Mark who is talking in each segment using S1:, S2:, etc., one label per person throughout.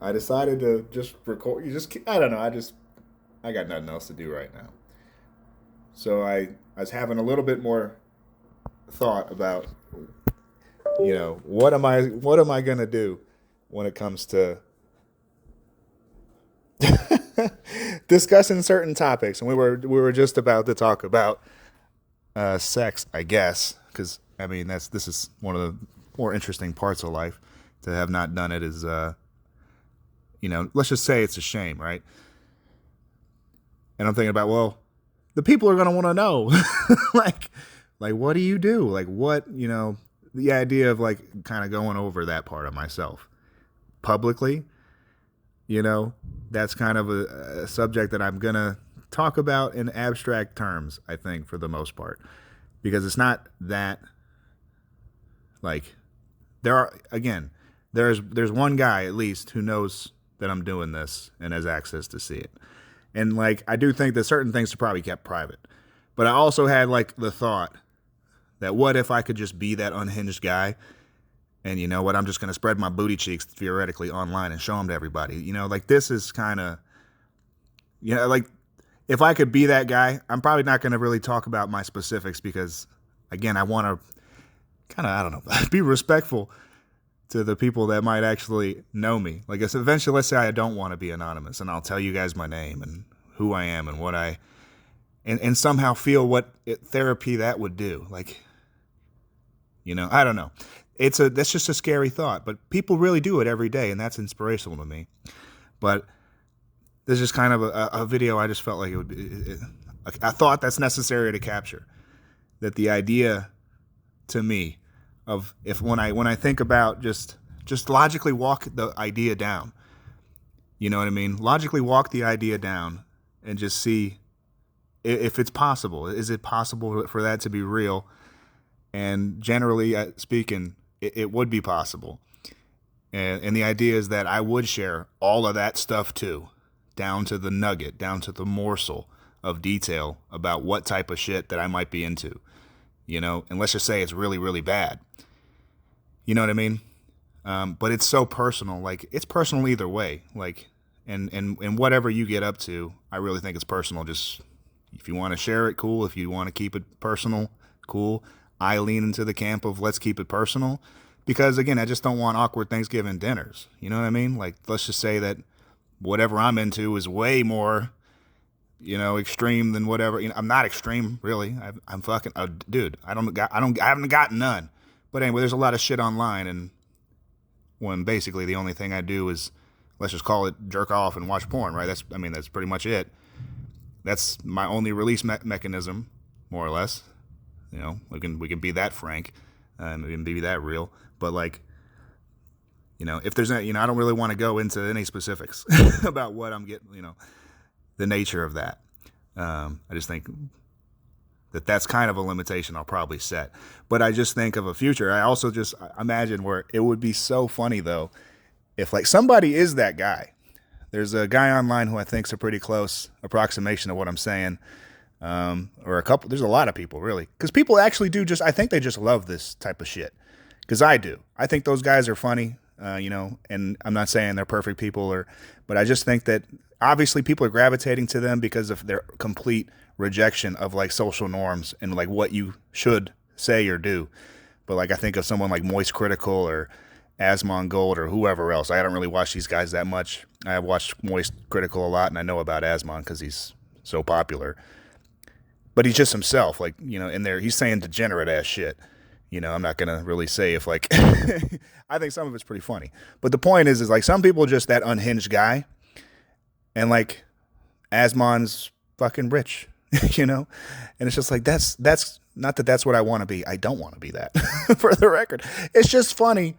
S1: I decided to just record. I don't know. I got nothing else to do right now. So I was having a little bit more thought about, what am I gonna do when it comes to discussing certain topics, and we were just about to talk about sex, I guess, because I mean this is one of the more interesting parts of life. To have not done it is, let's just say it's a shame, right? And I'm thinking about, well, the people are gonna want to know, like, like what do you do? Like what, the idea of like kind of going over that part of myself publicly, you know, that's kind of a subject that I'm gonna talk about in abstract terms. I think for the most part, because it's not that like there are again there's one guy at least who knows that I'm doing this and has access to see it. And like I do think that certain things are probably kept private. But I also had like the thought that what if I could just be that unhinged guy and you know what, I'm just going to spread my booty cheeks theoretically online and show them to everybody. Like this is kind of like if I could be that guy, I'm probably not going to really talk about my specifics because again, I want to kind of I don't know, be respectful to the people that might actually know me. Like, eventually, let's say I don't want to be anonymous, and I'll tell you guys my name and who I am and what and somehow feel what therapy that would do. Like, I don't know. That's just a scary thought, but people really do it every day, and that's inspirational to me. But this is kind of a video I just felt like it would be a thought that's necessary to capture. That the idea to me of if when I think about just logically walk the idea down. You know what I mean? Logically walk the idea down and just see if it's possible. Is it possible for that to be real? And generally speaking, it would be possible. And the idea is that I would share all of that stuff too, down to the nugget, down to the morsel of detail about what type of shit that I might be into. And let's just say it's really, really bad. You know what I mean? But it's so personal. Like, it's personal either way. Like, and whatever you get up to, I really think it's personal. Just, if you want to share it, cool. If you want to keep it personal, cool. I lean into the camp of let's keep it personal. Because, again, I just don't want awkward Thanksgiving dinners. You know what I mean? Like, let's just say that whatever I'm into is way more extreme than whatever. I'm not extreme, really. I'm fucking, dude. I haven't gotten none. But anyway, there's a lot of shit online, and when basically the only thing I do is, let's just call it jerk off and watch porn, right? That's pretty much it. That's my only release mechanism, more or less. We can be that frank, and we can be that real. But like, if there's I don't really want to go into any specifics about what I'm getting, the nature of that. I just think that's kind of a limitation I'll probably set. But I just think of a future. I also just imagine where it would be so funny, though, if like somebody is that guy. There's a guy online who I think is a pretty close approximation of what I'm saying. Or a couple. There's a lot of people, really. Because people actually do I think they just love this type of shit. Because I do. I think those guys are funny, and I'm not saying they're perfect people, but I just think that obviously people are gravitating to them because of their complete rejection of like social norms and like what you should say or do. But like I think of someone like Moist Critical or Asmon Gold or whoever else. I don't really watch these guys that much. I have watched Moist Critical a lot, and I know about Asmon because he's so popular. But he's just himself, like, in there he's saying degenerate ass shit. I'm not gonna really say if like I think some of it's pretty funny. But the point is like some people are just that unhinged guy, and like Asmon's fucking rich, and it's just like that's not that that's what I want to be. I don't want to be that. For the record, it's just funny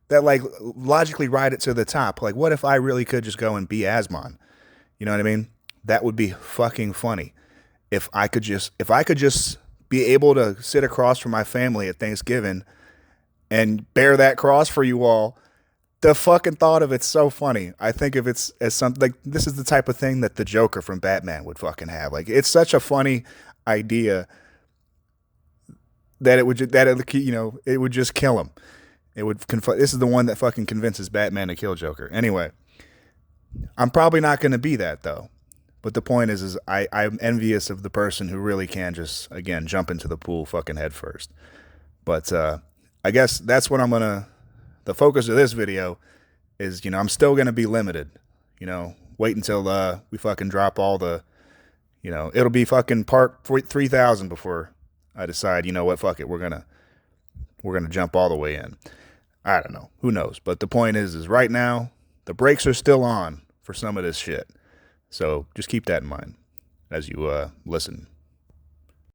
S1: that like logically ride it to the top. Like, what if I really could just go and be Asmon? You know what I mean? That would be fucking funny. If I could just be able to sit across from my family at Thanksgiving and bear that cross for you all. The fucking thought of it's so funny. I think of it as something like this is the type of thing that the Joker from Batman would fucking have. Like, it's such a funny idea that it would just kill him. It would this is the one that fucking convinces Batman to kill Joker. Anyway, I'm probably not going to be that though. But the point is I'm envious of the person who really can just, again, jump into the pool fucking head first. But I guess that's what the focus of this video is, I'm still going to be limited. Wait until we fucking drop all the, it'll be fucking part 3,000 before I decide, what, fuck it, we're going to jump all the way in. I don't know. Who knows? But the point is right now, the brakes are still on for some of this shit. So just keep that in mind as you listen.